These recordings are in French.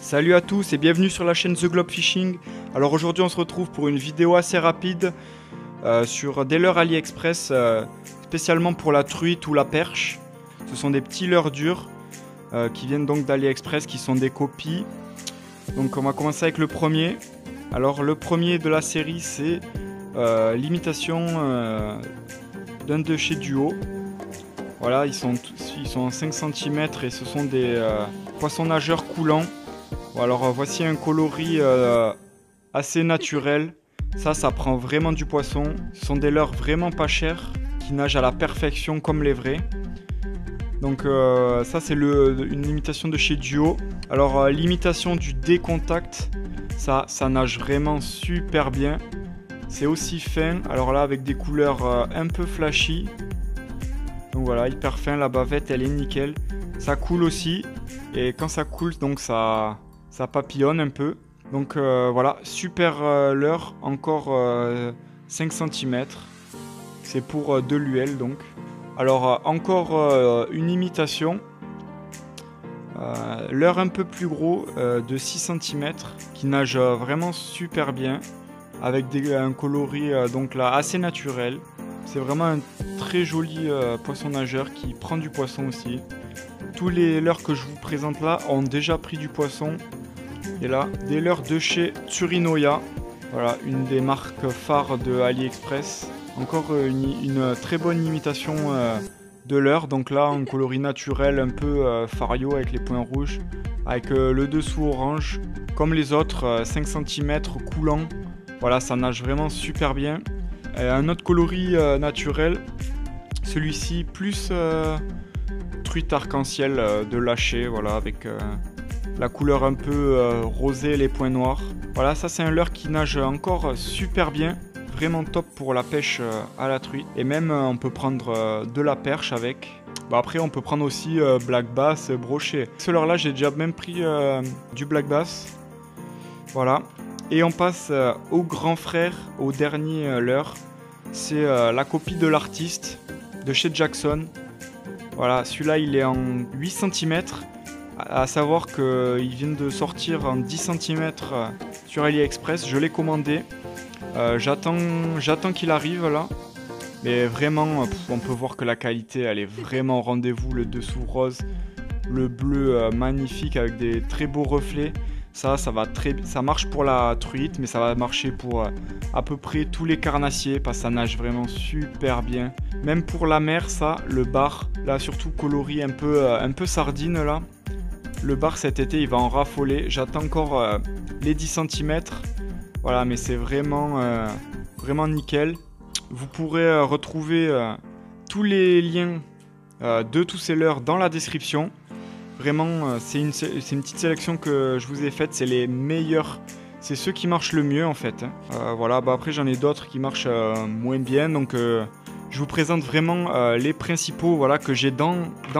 Salut à tous et bienvenue sur la chaîne The Globe Fishing. Alors aujourd'hui on se retrouve pour une vidéo assez rapide sur des leurres AliExpress spécialement pour la truite ou la perche. Ce sont des petits leurres durs qui viennent donc d'AliExpress, qui sont des copies. Donc on va commencer avec le premier. Alors le premier de la série c'est l'imitation d'un de chez Duo. Voilà, ils sont 5 cm et ce sont des poissons nageurs coulants. Alors voici un coloris assez naturel. Ça prend vraiment du poisson. Ce sont des leurres vraiment pas chers qui nagent à la perfection comme les vrais. Donc ça c'est une imitation de chez Duo. Alors l'imitation du D-Contact, ça nage vraiment super bien. C'est aussi fin, alors là avec des couleurs un peu flashy. Donc voilà, hyper fin, la bavette elle est nickel. Ça coule aussi, et quand ça coule donc ça papillonne un peu. Donc voilà, super leurre, encore 5 cm. C'est pour de l'UL donc. Alors encore une imitation. Leurre un peu plus gros de 6 cm qui nage vraiment super bien. Avec un coloris donc là assez naturel. C'est vraiment un très joli poisson nageur qui prend du poisson aussi. Tous les leurres que je vous présente là ont déjà pris du poisson. Et là, des leurres de chez Tsurinoya. Voilà, une des marques phares de AliExpress. Encore une très bonne imitation de leurre. Donc là, un coloris naturel un peu fario avec les points rouges. Avec le dessous orange. Comme les autres, 5 cm coulant. Voilà, ça nage vraiment super bien. Un autre coloris naturel. Celui-ci plus truite arc-en-ciel de lâcher. Voilà, avec la couleur un peu rosée, les points noirs. Voilà, ça c'est un leurre qui nage encore super bien. Vraiment top pour la pêche à la truite. Et même on peut prendre de la perche avec. Après on peut prendre aussi black bass, brochet. Ce leurre là j'ai déjà même pris du black bass. Voilà. Et on passe au grand frère, au dernier leurre. C'est la copie de l'artiste de chez Jackson. Voilà, celui-là il est en 8 cm. À savoir qu'il vient de sortir en 10 cm sur AliExpress. Je l'ai commandé. J'attends qu'il arrive là. Mais vraiment, on peut voir que la qualité elle est vraiment au rendez-vous. Le dessous rose, le bleu magnifique avec des très beaux reflets. Ça marche pour la truite, mais ça va marcher pour à peu près tous les carnassiers parce que ça nage vraiment super bien. Même pour la mer, ça, le bar, là surtout coloris un peu sardine là. Le bar cet été, il va en raffoler. J'attends encore les 10 cm. Voilà, mais c'est vraiment nickel. Vous pourrez retrouver tous les liens de tous ces leurres dans la description. Vraiment, c'est une petite sélection que je vous ai faite. C'est les meilleurs. C'est ceux qui marchent le mieux en fait. Voilà, après j'en ai d'autres qui marchent moins bien. Donc je vous présente vraiment les principaux voilà, que j'ai dans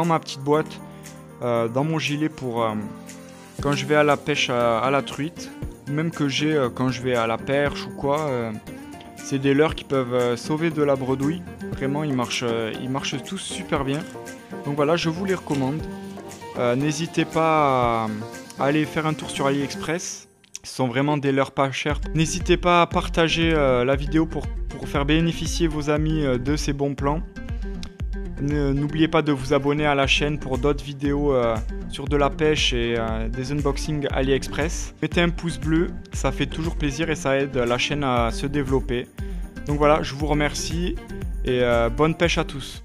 ma petite boîte. Dans mon gilet pour quand je vais à la pêche à la truite. Même que j'ai quand je vais à la perche ou quoi. C'est des leurres qui peuvent sauver de la bredouille. Vraiment, ils marchent tous super bien. Donc voilà, je vous les recommande. N'hésitez pas à aller faire un tour sur AliExpress. Ce sont vraiment des leurres pas chères. N'hésitez pas à partager la vidéo pour faire bénéficier vos amis de ces bons plans. N'oubliez pas de vous abonner à la chaîne pour d'autres vidéos sur de la pêche et des unboxings AliExpress. Mettez un pouce bleu, ça fait toujours plaisir et ça aide la chaîne à se développer. Donc voilà, je vous remercie et bonne pêche à tous.